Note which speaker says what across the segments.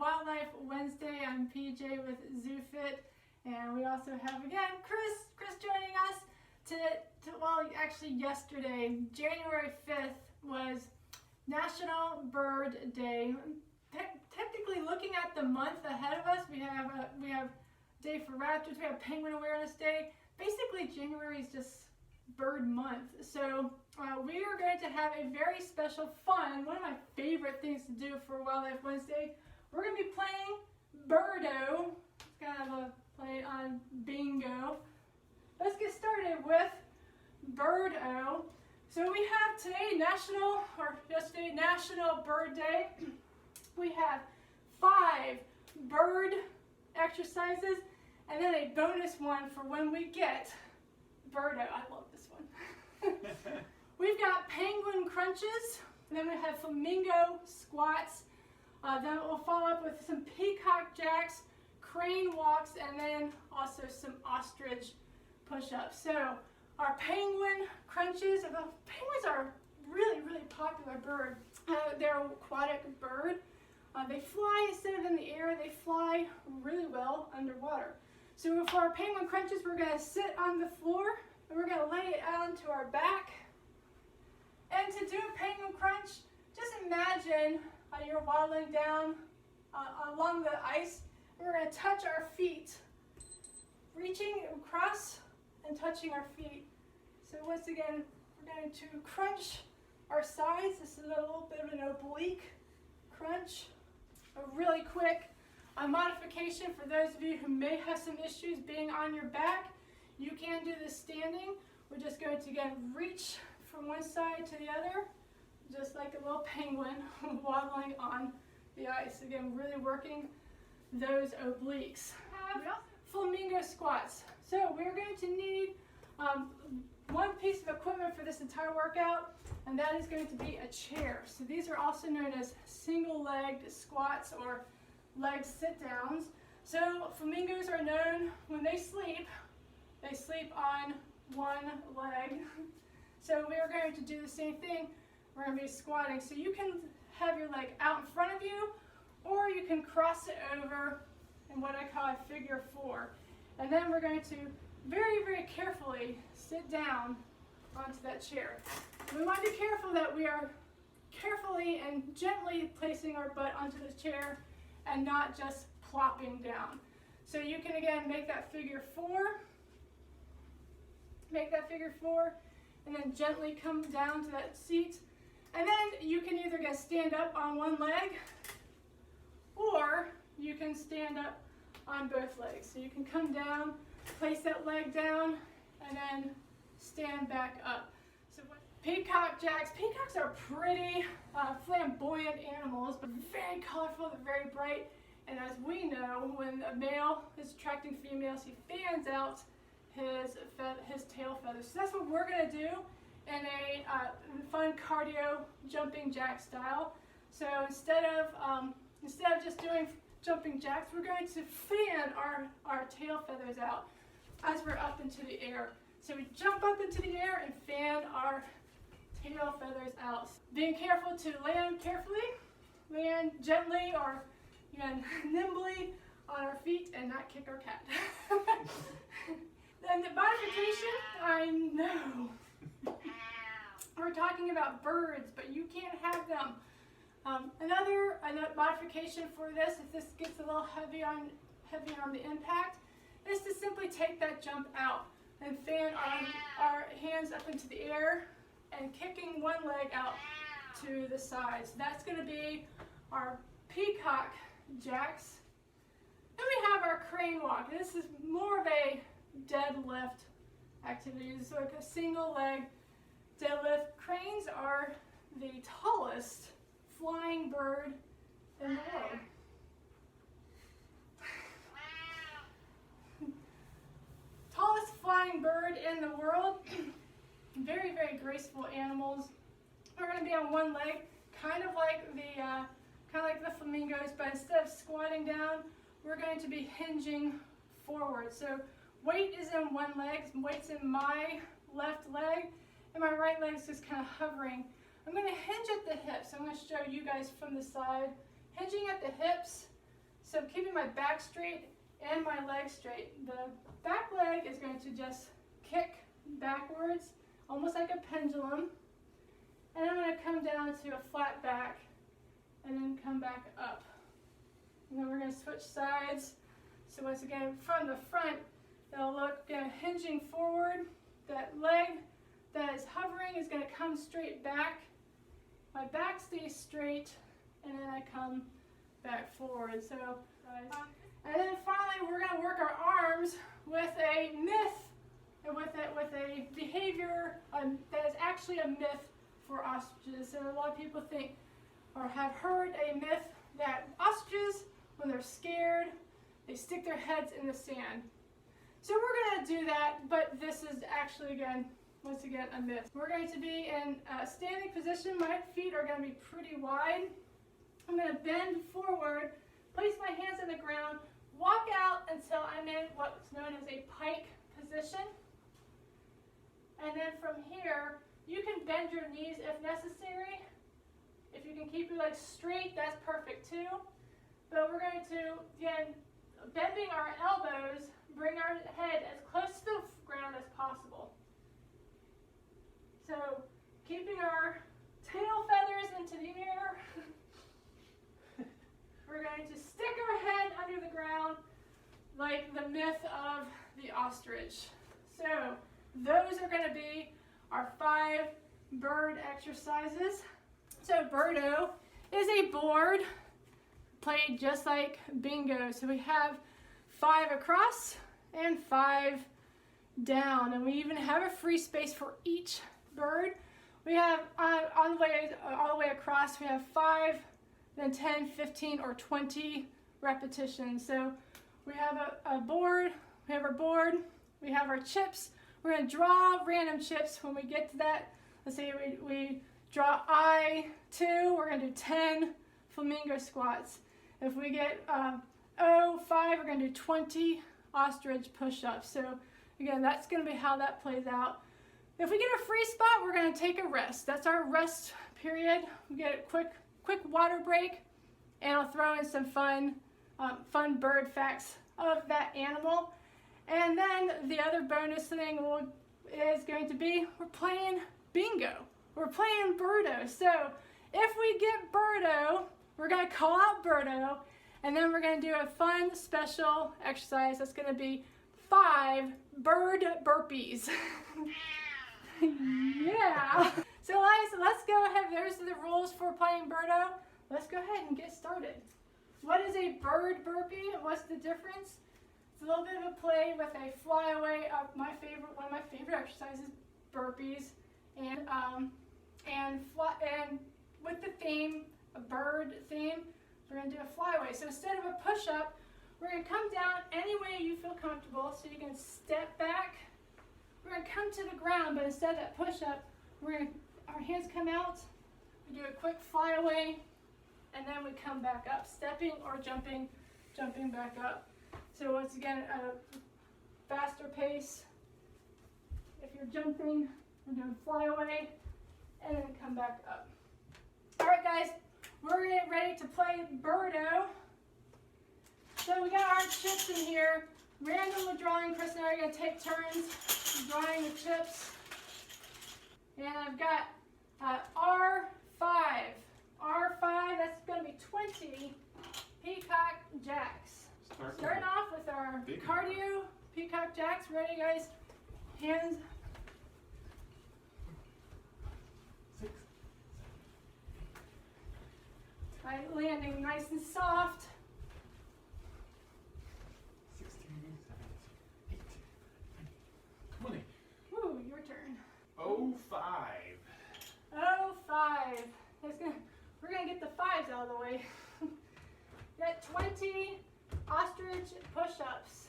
Speaker 1: Wildlife Wednesday. I'm PJ with ZooFit, and we also have again Chris joining us actually yesterday, January 5th was National Bird Day. Technically looking at the month ahead of us, we have Day for Raptors, we have Penguin Awareness Day. Basically January is just bird month. So we are going to have a very special fun, one of my favorite things to do for Wildlife Wednesday. We're going to be playing BIRDO. It's kind of a play on bingo. Let's get started with BIRDO. So we have today yesterday National Bird Day. We have 5 bird exercises and then a bonus one for when we get BIRDO. I love this one. We've got penguin crunches, and then we have flamingo squats. Then we'll follow up with some peacock jacks, crane walks, and then also some ostrich push-ups. So our penguin crunches, penguins are a really popular bird. They're an aquatic bird. They fly instead of in the air, they fly really well underwater. So for our penguin crunches, we're going to sit on the floor and we're going to lay it out onto our back. And to do a penguin crunch, just imagine you're waddling down along the ice. We're going to touch our feet, reaching across and touching our feet. So once again, we're going to crunch our sides. This is a little bit of an oblique crunch. A really quick modification for those of you who may have some issues being on your back. You can do this standing. We're just going to again reach from one side to the other, just like a little penguin waddling on the ice. Again, really working those obliques. Flamingo squats. So we're going to need one piece of equipment for this entire workout, and that is going to be a chair. So these are also known as single-legged squats or leg sit-downs. So flamingos are known when they sleep on one leg. So we are going to do the same thing. We're going to be squatting. So you can have your leg out in front of you, or you can cross it over in what I call a figure 4. And then we're going to very carefully sit down onto that chair. We want to be careful that we are carefully and gently placing our butt onto the chair and not just plopping down. So you can again make that figure 4, and then gently come down to that seat. And then you can either stand up on one leg, or you can stand up on both legs. So you can come down, place that leg down, and then stand back up. So Peacock Jacks. Peacocks are pretty flamboyant animals, but very colorful, they're very bright. And as we know, when a male is attracting females, he fans out his tail feathers. So that's what we're going to do in a fun cardio jumping jack style. So instead of just doing jumping jacks, we're going to fan our tail feathers out as we're up into the air. So we jump up into the air and fan our tail feathers out. Being careful to land carefully, land gently or nimbly on our feet and not kick our cat. Then the modification, I know. We're talking about birds, but you can't have them. Another modification for this, if this gets a little heavy on the impact, is to simply take that jump out and fan our hands up into the air and kicking one leg out to the side. So that's going to be our Peacock Jacks. Then we have our crane walk. This is more of a deadlift activity. It's like a single leg deadlift. Cranes are the tallest flying bird in the world. Tallest flying bird in the world. Very graceful animals. We're going to be on one leg, kind of like the flamingos, but instead of squatting down, we're going to be hinging forward. So weight is in one leg, weight's in my left leg, and my right leg is just kind of hovering. I'm going to hinge at the hips. I'm going to show you guys from the side. Hinging at the hips, So I'm keeping my back straight and my leg straight. The back leg is going to just kick backwards, almost like a pendulum. And I'm going to come down to a flat back and then come back up. And then we're going to switch sides. So once again, from the front, it'll look again hinging forward. That leg that is hovering is going to come straight back. My back stays straight, and then I come back forward. So, and then finally, we're going to work our arms with a myth, with a behavior that is actually a myth for ostriches. So a lot of people think or have heard a myth that ostriches, when they're scared, they stick their heads in the sand. So we're going to do that, but this is actually, once again, a myth. We're going to be in a standing position. My feet are going to be pretty wide. I'm going to bend forward, place my hands on the ground, walk out until I'm in what's known as a pike position. And then from here, you can bend your knees if necessary. If you can keep your legs straight, that's perfect too. But we're going to, again, bending our elbows, bring our head as close to the ground as possible. So keeping our tail feathers into the air. We're going to stick our head under the ground like the myth of the ostrich. So those are going to be our 5 bird exercises. So BIRDO is a board played just like bingo. So we have 5 across and 5 down, and we even have a free space for each bird. We have all the way across, we have 5, then 10, 15, or 20 repetitions. So we have a board, we have our board, we have our chips. We're going to draw random chips. When we get to that, let's say we draw I2, we're going to do 10 Flamingo Squats. If we get 5, we're going to do 20 Ostrich Push-ups. So again, that's going to be how that plays out. If we get a free spot, we're going to take a rest. That's our rest period. We get a quick water break, and I'll throw in some fun bird facts of that animal. And then the other bonus thing is going to be we're playing bingo. We're playing BIRDO. So if we get BIRDO, we're going to call out BIRDO, and then we're going to do a fun special exercise that's going to be 5 bird burpees. Yeah. So let's go ahead. There's the rules for playing BIRDO. Let's go ahead and get started. What is a bird burpee? What's the difference? It's a little bit of a play with a flyaway. One of my favorite exercises, burpees, and with the theme, a bird theme, we're going to do a flyaway. So instead of a push-up, we're going to come down any way you feel comfortable. So you can step back. We're going to come to the ground, but instead of that push-up, our hands come out. We do a quick flyaway, and then we come back up, stepping or jumping back up. So once again, a faster pace. If you're jumping, we're doing flyaway, and then come back up. All right, guys, we're getting ready to play BIRDO. So we got our chips in here. Randomly drawing. Chris and I are going to take turns drawing the chips. And I've got R5. R5, that's going to be 20 Peacock Jacks. Starting off with our cardio Peacock Jacks. Ready, guys? Hands.
Speaker 2: 6.
Speaker 1: Right, landing nice and soft.
Speaker 2: 16, 17, 18, 20.
Speaker 1: Woo, your turn.
Speaker 2: 05.
Speaker 1: 05. We're gonna get the 5s out of the way. Got 20 ostrich push-ups.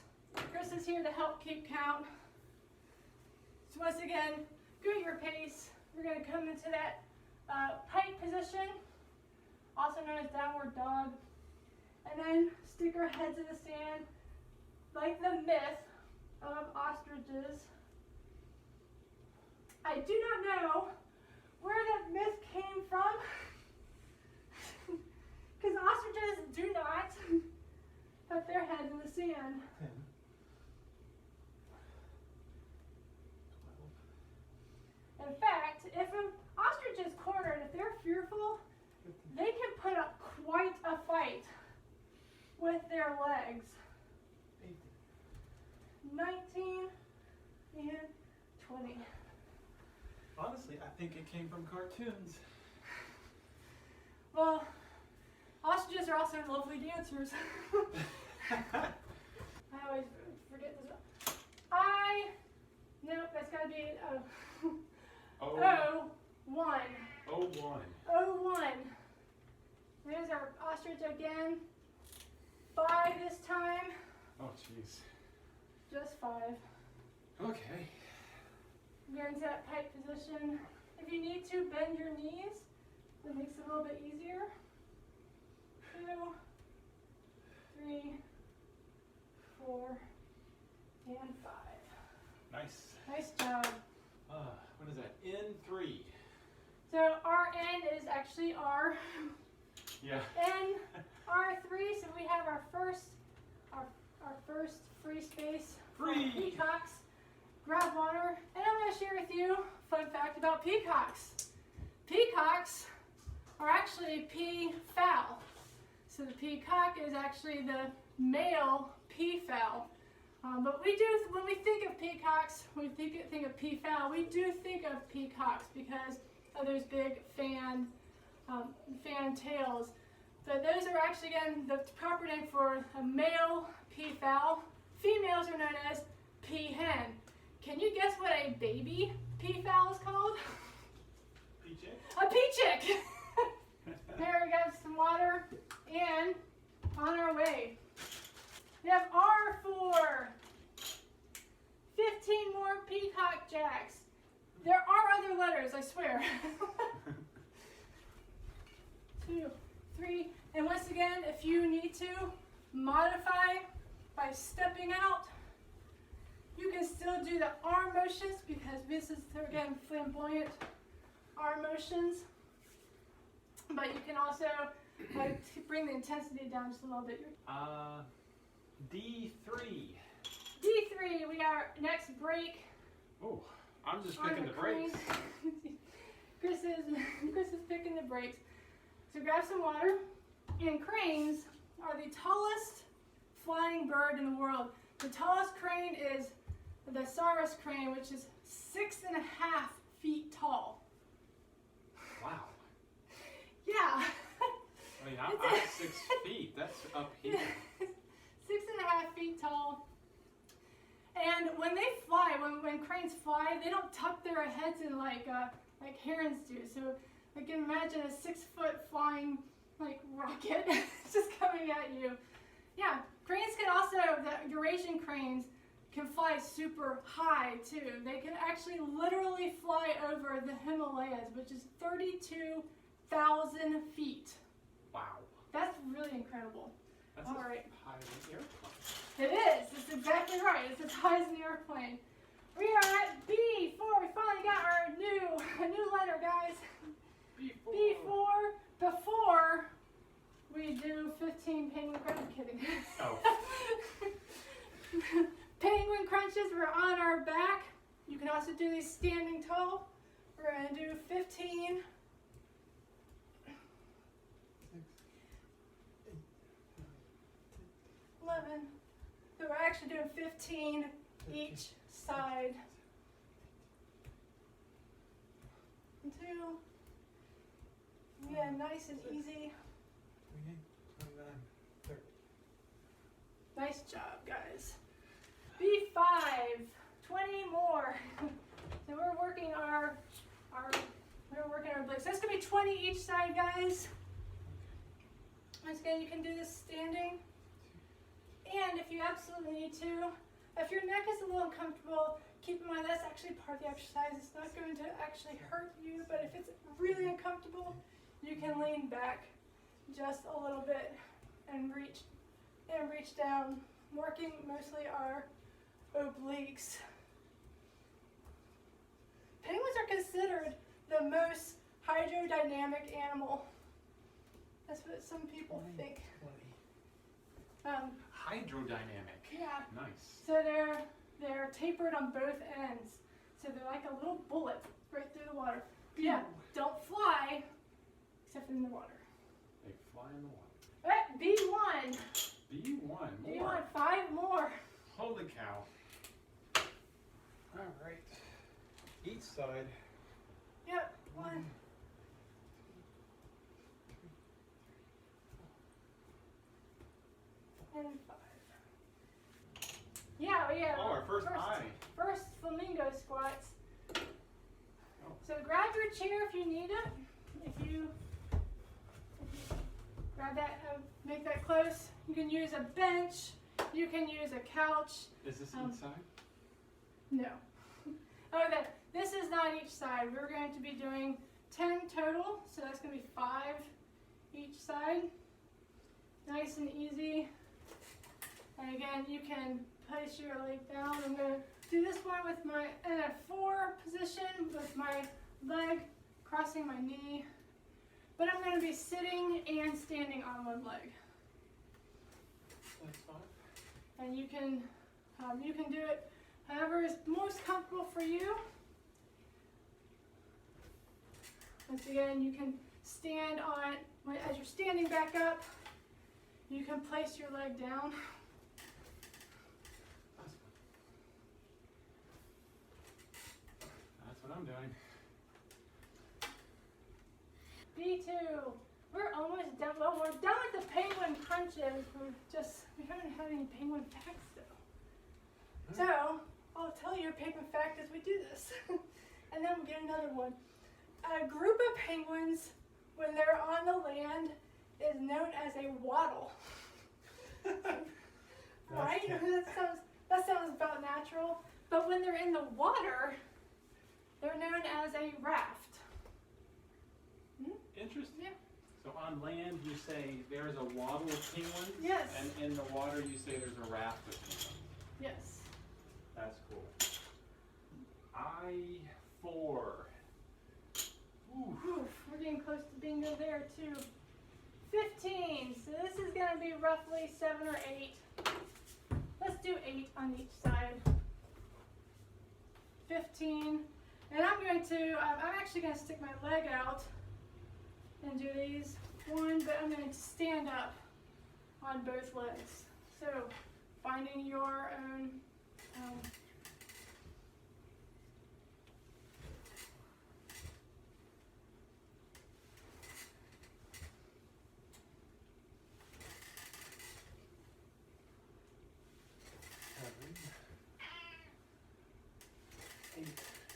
Speaker 1: Chris is here to help keep count. So once again, go at your pace. We're gonna come into that pike position, also known as downward dog, and then stick our heads in the sand like the myth of ostriches. I do not know where that myth came from, because ostriches do not put their head in the sand.
Speaker 2: 10. 12.
Speaker 1: In fact, if an ostrich is cornered, if they're fearful,
Speaker 2: 15.
Speaker 1: they can put up quite a fight with their legs.
Speaker 2: 18.
Speaker 1: 19 and 20.
Speaker 2: Honestly, I think it came from cartoons.
Speaker 1: Well, ostriches are also lovely dancers. I always forget this one. Nope, that's gotta be
Speaker 2: Oh,
Speaker 1: 01.
Speaker 2: 01.
Speaker 1: 01. There's our ostrich again. 5 this time.
Speaker 2: Oh, jeez.
Speaker 1: Just 5.
Speaker 2: Okay.
Speaker 1: Get into that pike position. If you need to, bend your knees. That makes it a little bit easier. 2, 3, 4, and 5.
Speaker 2: Nice.
Speaker 1: Nice job.
Speaker 2: What is that? N3.
Speaker 1: So our N is actually R.
Speaker 2: Yeah.
Speaker 1: N R3. So we have our first free space.
Speaker 2: Free.
Speaker 1: Peacocks. Grab water, and I'm going to share with you a fun fact about peacocks. Peacocks are actually peafowl. So the peacock is actually the male peafowl. But we do, when we think of peacocks, when we think of peafowl, we do think of peacocks because of those big fan tails. But those are actually, again, the proper name for a male peafowl. Females are known as peahen. Can you guess what a baby peafowl is called?
Speaker 2: Peachick?
Speaker 1: A peachick! There we go, some water, and on our way. We have R for 15 more Peacock Jacks. There are other letters, I swear. 2, 3, and once again, if you need to modify by stepping out, you can still do the arm motions because this is, again, flamboyant arm motions. But you can also bring the intensity down just a little bit.
Speaker 2: D3.
Speaker 1: D3, we are next break.
Speaker 2: Oh, I'm just
Speaker 1: on
Speaker 2: picking the brakes.
Speaker 1: Chris is picking the brakes. So grab some water. And cranes are the tallest flying bird in the world. The tallest crane is the Saurus crane, which is 6.5 feet tall.
Speaker 2: Wow.
Speaker 1: Yeah.
Speaker 2: I mean, I'm 6 feet. That's up here.
Speaker 1: 6.5 feet tall. And when they fly, when cranes fly, they don't tuck their heads in like herons do. So I can imagine a 6-foot flying rocket just coming at you. Yeah, cranes can also, the Eurasian cranes can fly super high too. They can actually literally fly over the Himalayas, which is 32,000 feet.
Speaker 2: Wow.
Speaker 1: That's really incredible.
Speaker 2: That's
Speaker 1: All
Speaker 2: as
Speaker 1: right.
Speaker 2: high as an airplane.
Speaker 1: It is. It's exactly right. It's as high as an airplane. We are at B4. We finally got our new letter, guys.
Speaker 2: B4.
Speaker 1: B4. Before we do 15 penguin crunches. I'm kidding.
Speaker 2: Oh.
Speaker 1: Penguin crunches. We're on our back. You can also do these standing tall. We're going to do 15. 11. So we're actually doing 15 each side. 2. Yeah, nice and easy.
Speaker 2: 29, 30.
Speaker 1: Nice job, guys. B5. 20 more. So we're working our obliques. That's gonna be 20 each side, guys. Once again, you can do this standing. And if you absolutely need to, if your neck is a little uncomfortable, keep in mind that's actually part of the exercise. It's not going to actually hurt you, but if it's really uncomfortable, you can lean back just a little bit and reach down, working mostly our obliques. Penguins are considered the most hydrodynamic animal. That's what some people think.
Speaker 2: Hydrodynamic.
Speaker 1: Yeah.
Speaker 2: Nice.
Speaker 1: So they're tapered on both ends. So they're like a little bullet right through the water. Yeah, don't fly except in the water.
Speaker 2: They fly in the water.
Speaker 1: Alright, B1.
Speaker 2: B1. More.
Speaker 1: B1, 5 more.
Speaker 2: Holy cow. All right. Each side.
Speaker 1: Yep, 1. And 5. Yeah, we have
Speaker 2: Oh, our first eye.
Speaker 1: First flamingo squats.
Speaker 2: Oh.
Speaker 1: So grab your chair if you need it. If you grab that, make that close. You can use a bench. You can use a couch.
Speaker 2: Is this inside?
Speaker 1: No. Okay, this is not each side. We're going to be doing 10 total, so that's going to be 5 each side. Nice and easy. And again, you can place your leg down. I'm going to do this one with my in a 4 position with my leg crossing my knee. But I'm going to be sitting and standing on one leg.
Speaker 2: That's fine.
Speaker 1: And you can do it however is most comfortable for you. Once again, you can stand on, as you're standing back up, you can place your leg down.
Speaker 2: That's what I'm doing.
Speaker 1: B2. We're almost done. Well, we're done with the penguin crunches. We haven't had any penguin facts though. So, I'll tell you a penguin fact as we do this. And then we'll get another one. A group of penguins, when they're on the land, is known as a waddle. Right? That sounds about natural. But when they're in the water, they're known as a raft.
Speaker 2: Interesting.
Speaker 1: Yeah.
Speaker 2: So on land, you say there's a waddle of penguins?
Speaker 1: Yes.
Speaker 2: And in the water, you say there's a raft of penguins?
Speaker 1: Yes.
Speaker 2: That's cool. I-4. Ooh.
Speaker 1: Oof, we're getting close to bingo there too. 15. So this is going to be roughly 7 or 8. Let's do 8 on each side. 15. And I'm actually going to stick my leg out and do these. 1, but I'm going to stand up on both legs. So finding your own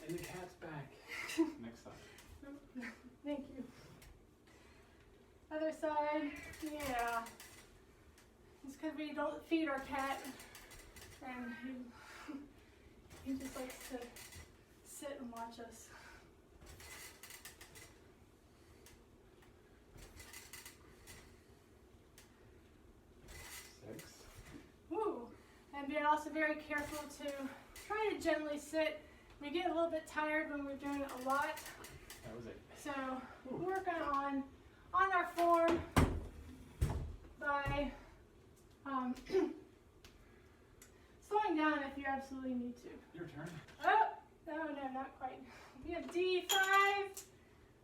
Speaker 2: And the cat's back. Next time.
Speaker 1: Thank you. Other side, yeah. It's because we don't feed our cat, and he just likes to sit and watch us.
Speaker 2: Six.
Speaker 1: Woo! And be also very careful to try to gently sit. We get a little bit tired when we're doing it a lot.
Speaker 2: That was it.
Speaker 1: So we're working on our form by slowing down if you absolutely need to.
Speaker 2: Your turn.
Speaker 1: Oh, no, not quite. We have D5.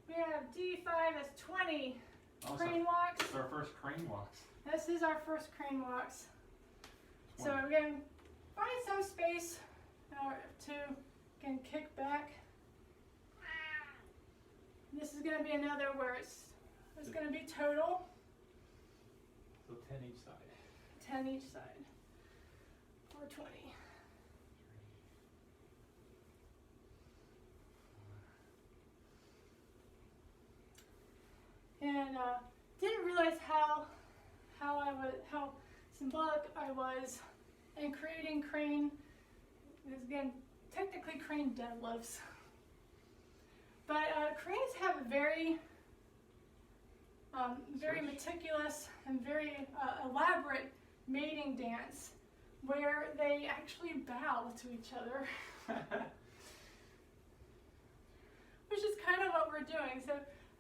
Speaker 1: We have D5 as 20 crane walks.
Speaker 2: It's our first crane walks.
Speaker 1: This is our first crane walks.
Speaker 2: 20.
Speaker 1: So we're going to find some space to kick back. This is going to be another where it's going to be total.
Speaker 2: So 10 each side.
Speaker 1: 10 each side. Or 20. And didn't realize how symbolic I was in creating crane. This is again technically crane deadlifts. But cranes have a very meticulous and very elaborate mating dance where they actually bow to each other, which is kind of what we're doing. So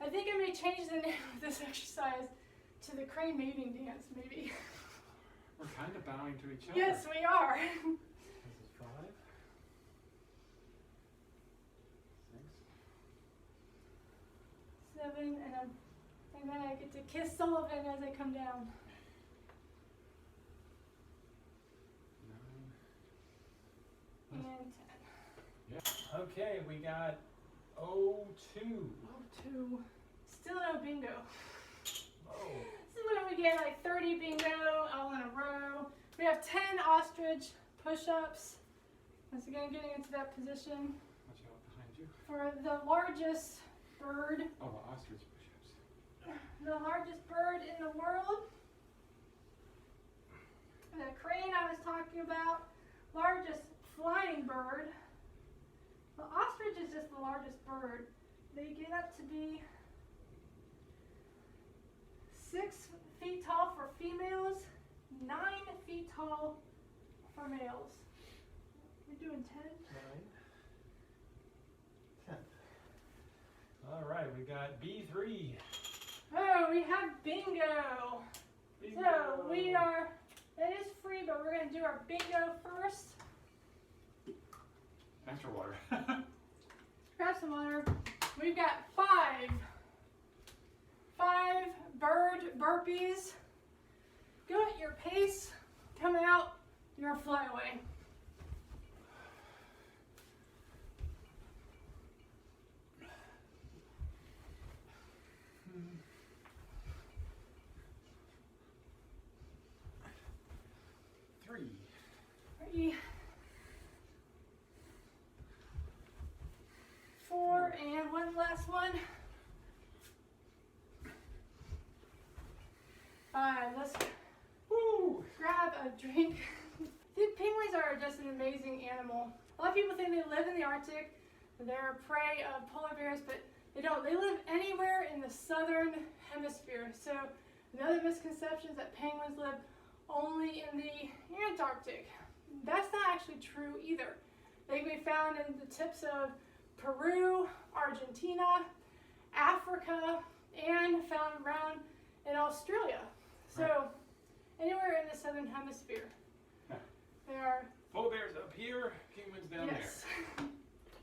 Speaker 1: I think I may change the name of this exercise to the crane mating dance, maybe.
Speaker 2: We're kind of bowing to each other.
Speaker 1: Yes, we are.
Speaker 2: This is 5, 6,
Speaker 1: 7, and then I get to kiss Sullivan as I come down.
Speaker 2: 9.
Speaker 1: And 10.
Speaker 2: Yeah. Okay, we got 02.
Speaker 1: 02. Still no bingo.
Speaker 2: Oh.
Speaker 1: This is when we get like 30 bingo all in a row. We have 10 ostrich push-ups. Once again, getting into that position.
Speaker 2: Watch out behind you.
Speaker 1: For the largest bird.
Speaker 2: Oh, the ostrich push-ups.
Speaker 1: The largest bird in the world. The crane I was talking about. Largest flying bird. The ostrich is just the largest bird. They get up to be 6 feet tall for females, 9 feet tall for males. We're doing 10.
Speaker 2: 9, 10. All right, we got B3.
Speaker 1: Oh, we have bingo. So we are, it is free, but we're going to do our bingo first.
Speaker 2: Extra water.
Speaker 1: Grab some water. We've got 5 bird burpees. Go at your pace. Coming out, you're a flyaway.
Speaker 2: Three.
Speaker 1: 3, 4, and one last one. 5. Let's
Speaker 2: Woo!
Speaker 1: grab a drink. The penguins are just an amazing animal. A lot of people think they live in the Arctic. They're prey of polar bears, but they don't. They live anywhere in the southern hemisphere. So another misconception is that penguins live only in the Antarctic. That's not actually true either. They can be found in the tips of Peru, Argentina, Africa, and found around in Australia. So anywhere in the southern hemisphere.
Speaker 2: Huh.
Speaker 1: They are
Speaker 2: Polar bears up here, penguins down there.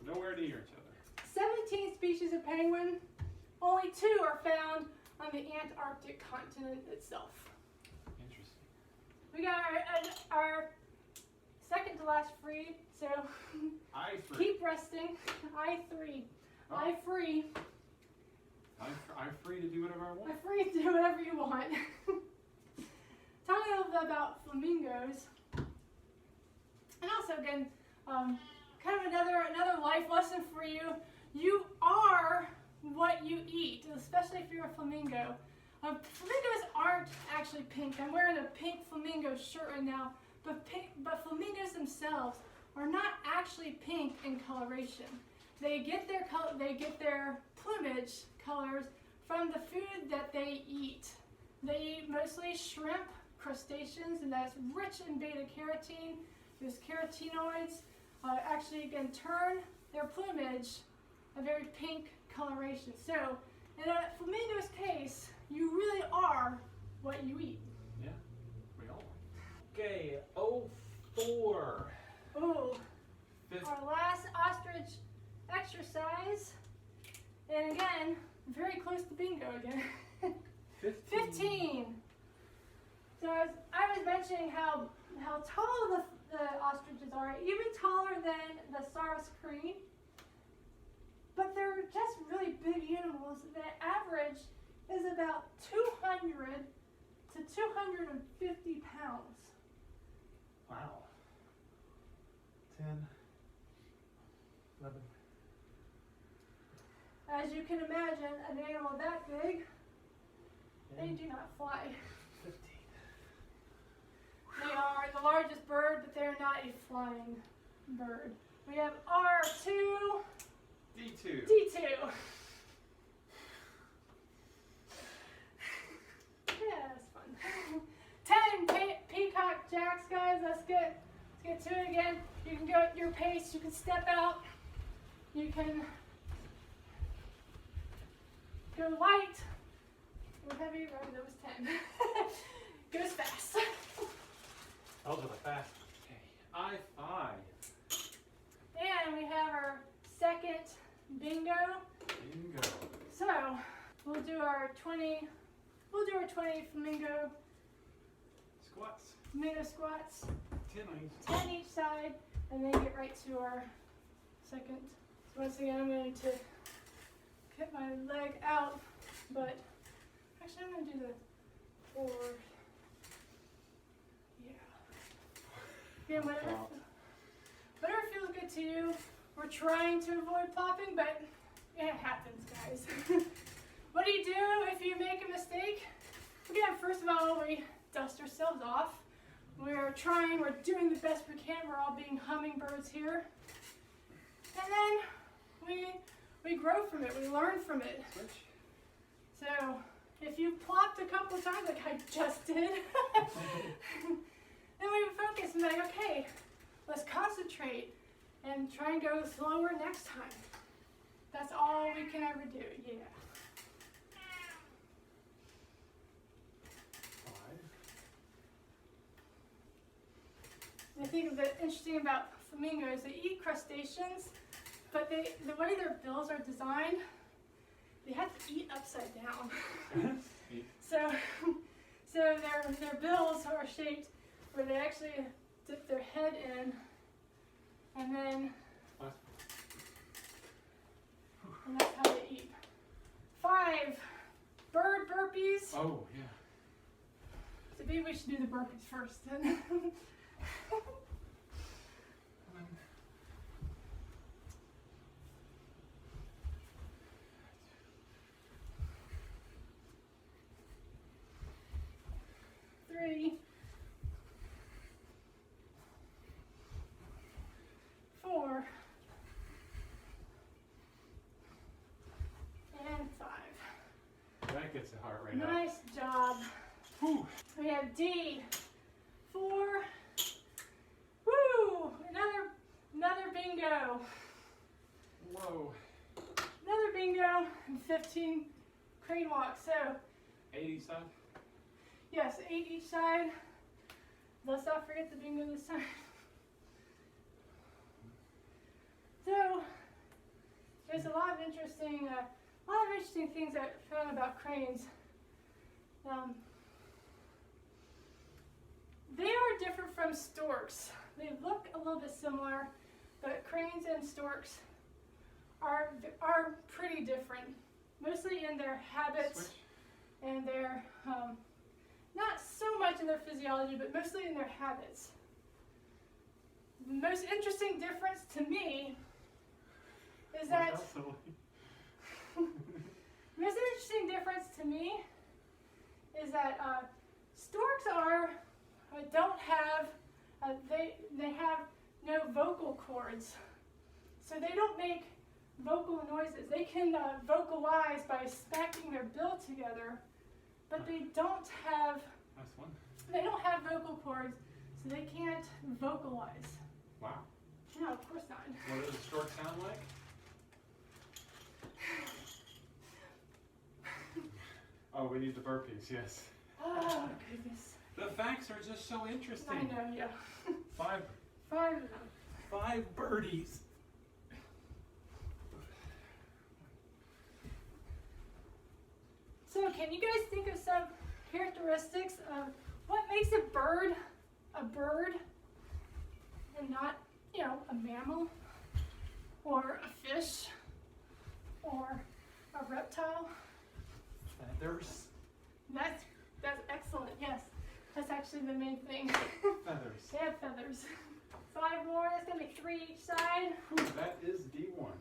Speaker 2: Nowhere near each other.
Speaker 1: 17 species of penguin. Only 2 are found on the Antarctic continent itself.
Speaker 2: Interesting.
Speaker 1: We got our second to last free, so
Speaker 2: I3.
Speaker 1: keep resting. I3.
Speaker 2: Oh.
Speaker 1: I free.
Speaker 2: I'm free to do whatever I want.
Speaker 1: I'm free to do whatever you want. Tell me a little bit about flamingos. And also, again, kind of another life lesson for you. You are what you eat, especially if you're a flamingo. Flamingos aren't actually pink. I'm wearing a pink flamingo shirt right now, but flamingos themselves are not actually pink in coloration. They get their plumage colors from the food that they eat. They eat mostly shrimp, crustaceans, and that's rich in beta carotene. Those carotenoids actually can turn their plumage a very pink coloration. So in a flamingo's case, you really are what you eat.
Speaker 2: Yeah, we all are. Okay, 04.
Speaker 1: Ooh,
Speaker 2: Fifth.
Speaker 1: our last ostrich exercise. And again, very close to bingo again. 15. So as I was mentioning how tall the ostriches are, even taller than the Saurus crane. But they're just really big animals. The average is about 200 to 250 pounds.
Speaker 2: Wow. 10, 11.
Speaker 1: As you can imagine, an animal that big, they do not fly.
Speaker 2: 15.
Speaker 1: They are the largest bird, but they're not a flying bird. We have R2,
Speaker 2: D2.
Speaker 1: D2. Yeah, that's fun. 10 Peacock Jacks, guys. Let's get to it again. You can go at your pace. You can step out. You can go light or heavy. Oh, that was 10. Goes fast. 20 flamingo
Speaker 2: Squats.
Speaker 1: Flamingo squats,
Speaker 2: 10 on each.
Speaker 1: 10 each side, and then get right to our second. So once again, I'm going to get my leg out, but actually I'm going to do the forward. Yeah, whatever feels good to you. We're trying to avoid plopping, but it happens, guys. What do you do if you make a mistake? Again, first of all, we dust ourselves off. We're doing the best we can. We're all being hummingbirds here. And then we grow from it, we learn from it.
Speaker 2: Switch.
Speaker 1: So if you plopped a couple of times like I just did, then we focus and be like, okay, let's concentrate and try and go slower next time. That's all we can ever do, yeah.
Speaker 2: 5.
Speaker 1: I think the interesting about flamingos, they eat crustaceans, but the way their bills are designed, they have to eat upside down. so their bills are shaped where they actually dip their head in, and that's how they eat. 5, bird burpees.
Speaker 2: Oh, yeah.
Speaker 1: So maybe we should do the burpees first. 3, 4, and 5.
Speaker 2: That gets the heart rate up.
Speaker 1: Nice job.
Speaker 2: Whew.
Speaker 1: We have D, 4. Woo! Another bingo.
Speaker 2: Whoa.
Speaker 1: Another bingo and 15 crane walks. So
Speaker 2: 8 each side.
Speaker 1: yes, 8 each side. Let's not forget the bingo this time. So there's a lot of interesting things I found about cranes. They are different from storks. They look a little bit similar, but cranes and storks are pretty different, mostly in their habits.
Speaker 2: Switch.
Speaker 1: And their not so much in their physiology, but mostly in their habits. The most interesting difference to me is that storks they have no vocal cords, so they don't make vocal noises. They can vocalize by smacking their bill together, but they don't have
Speaker 2: Nice one.
Speaker 1: vocal cords, so they can't vocalize.
Speaker 2: Wow.
Speaker 1: No, of course not.
Speaker 2: What does a stork sound like? Oh, we need the burpees, yes.
Speaker 1: Oh, goodness.
Speaker 2: The facts are just so interesting.
Speaker 1: I know, yeah.
Speaker 2: 5
Speaker 1: 5 of them.
Speaker 2: 5 birdies.
Speaker 1: So, can you guys think of some characteristics of what makes a bird and not, a mammal or a fish or a reptile?
Speaker 2: Feathers.
Speaker 1: That's excellent, yes. That's actually the main thing.
Speaker 2: Feathers.
Speaker 1: They have feathers. 5 more, that's going to be 3 each side.
Speaker 2: Whew, that is D1.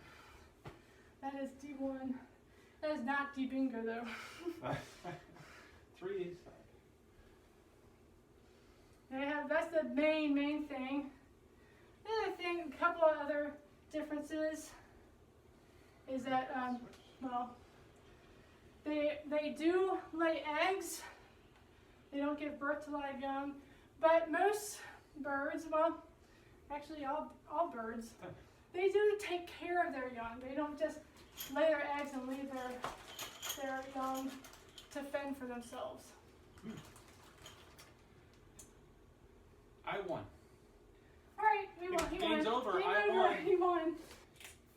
Speaker 1: That is D1. That is not D bingo though.
Speaker 2: 3 each side.
Speaker 1: That's the main thing. The other thing, a couple of other differences is that, they do lay eggs. They don't give birth to live young, but most birds, actually all birds, they do take care of their young. They don't just lay their eggs and leave their young to fend for themselves.
Speaker 2: I won.
Speaker 1: All right, we won. He
Speaker 2: Game's
Speaker 1: won.
Speaker 2: over.
Speaker 1: Game
Speaker 2: I
Speaker 1: over.
Speaker 2: won.
Speaker 1: He won.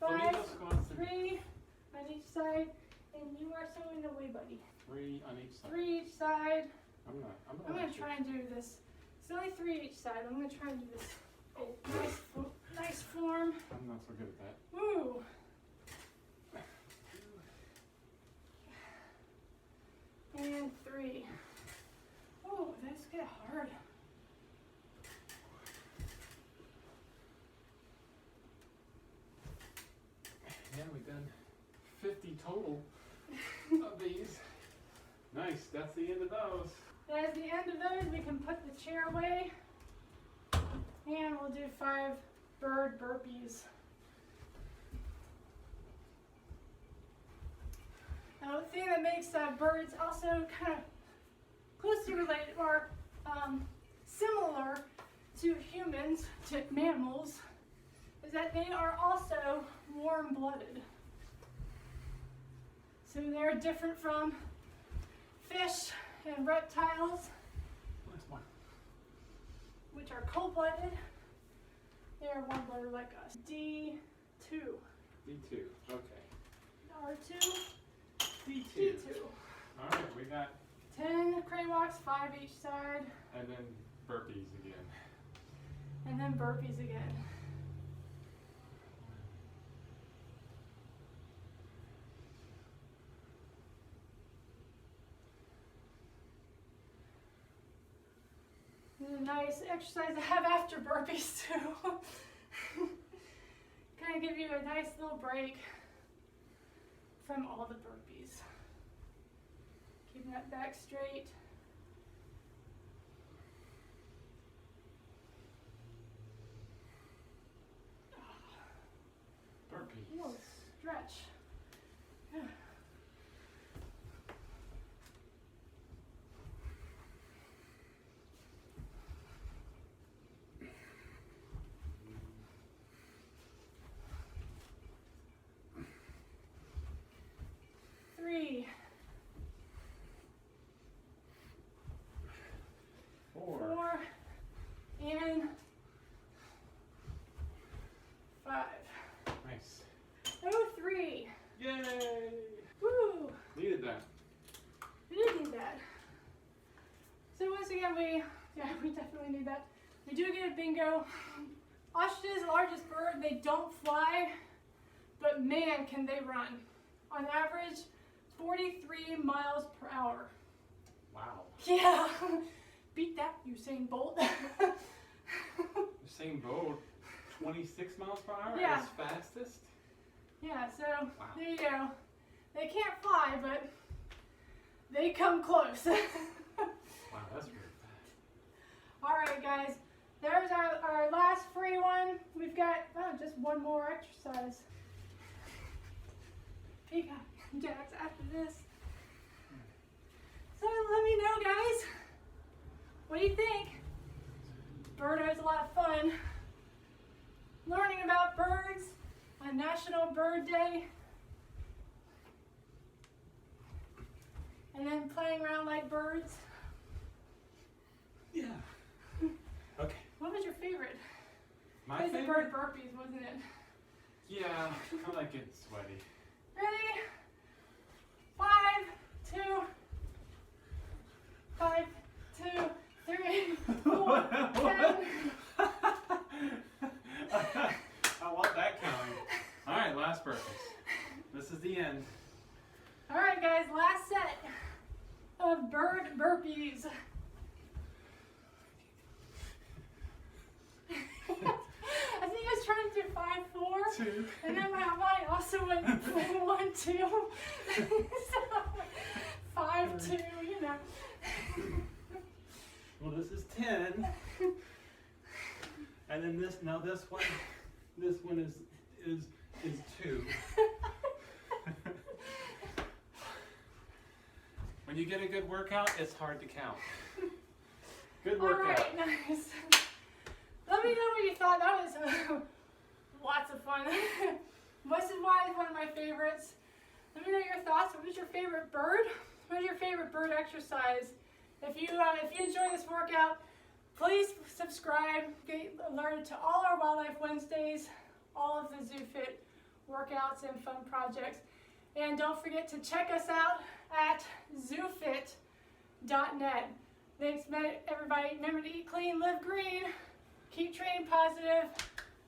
Speaker 1: 5,
Speaker 2: Flamingo Squats.
Speaker 1: 3 on each side, and you are showing the way, buddy.
Speaker 2: 3 on each side.
Speaker 1: 3 each side.
Speaker 2: I'm
Speaker 1: gonna try and do this. It's only 3 each side. I'm gonna try and do this. Oh, nice form.
Speaker 2: I'm not so good at that.
Speaker 1: Woo. And 3. Oh, those get hard.
Speaker 2: Yeah, we've done 50 total of these. Nice, that's the end of those.
Speaker 1: At the end of those, we can put the chair away. And we'll do 5 bird burpees. Now, the thing that makes birds also kind of closely related or similar to humans, to mammals, is that they are also warm-blooded. So they're different from fish and reptiles, which are cold-blooded. They are warm-blooded like us. D2.
Speaker 2: D2, okay.
Speaker 1: R2.
Speaker 2: D2.
Speaker 1: D2.
Speaker 2: All right, we got
Speaker 1: 10 crane walks, 5 each side.
Speaker 2: And then burpees again.
Speaker 1: And then burpees again. This is a nice exercise to have after burpees too. Kind of give you a nice little break from all the burpees. Keeping that back straight.
Speaker 2: Burpees.
Speaker 1: Little stretch. Yeah. Three. 4. And 5.
Speaker 2: Nice.
Speaker 1: Oh, 3.
Speaker 2: Yay!
Speaker 1: Woo!
Speaker 2: Needed that.
Speaker 1: We did need that. So once again, we definitely need that. We do get a bingo. Ostrich is the largest bird. They don't fly, but man, can they run. On average, 43 miles per hour.
Speaker 2: Wow.
Speaker 1: Yeah. Beat that, Usain Bolt.
Speaker 2: Usain Bolt, 26 miles per hour
Speaker 1: Yeah.
Speaker 2: as fastest?
Speaker 1: Yeah, so
Speaker 2: Wow.
Speaker 1: there you go. They can't fly, but they come close.
Speaker 2: Wow, that's really fast.
Speaker 1: All right, guys. There's our last free one. We've got just one more exercise. Peacock Jacks after this. So let me know, guys. What do you think? BIRDO is a lot of fun. Learning about birds on National Bird Day. And then playing around like birds.
Speaker 2: Yeah. Okay.
Speaker 1: What was your favorite?
Speaker 2: My
Speaker 1: It was the
Speaker 2: favorite?
Speaker 1: bird burpees, wasn't it?
Speaker 2: Yeah, I like getting sweaty.
Speaker 1: Ready? 5, 2, 5, 2, 3, 4, 10.
Speaker 2: I want that counting. All right, last burpees. This is the end.
Speaker 1: All right, guys, last set of bird burpees. I think I was trying to do 5, 4,
Speaker 2: 2.
Speaker 1: and then my mind also went 1, 2. So 5, 2, you know.
Speaker 2: Well, this is 10. And then this one is 2. When you get a good workout, it's hard to count. Good workout.
Speaker 1: All right, nice. Let me know what you thought. That was lots of fun. This is why it's one of my favorites. Let me know your thoughts. What was your favorite bird? What was your favorite bird exercise? If you enjoy this workout, please subscribe. Get alerted to all our Wildlife Wednesdays, all of the ZooFit workouts and fun projects. And don't forget to check us out at zoofit.net. Thanks, everybody. Remember to eat clean, live green, keep training positive.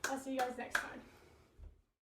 Speaker 1: I'll see you guys next time.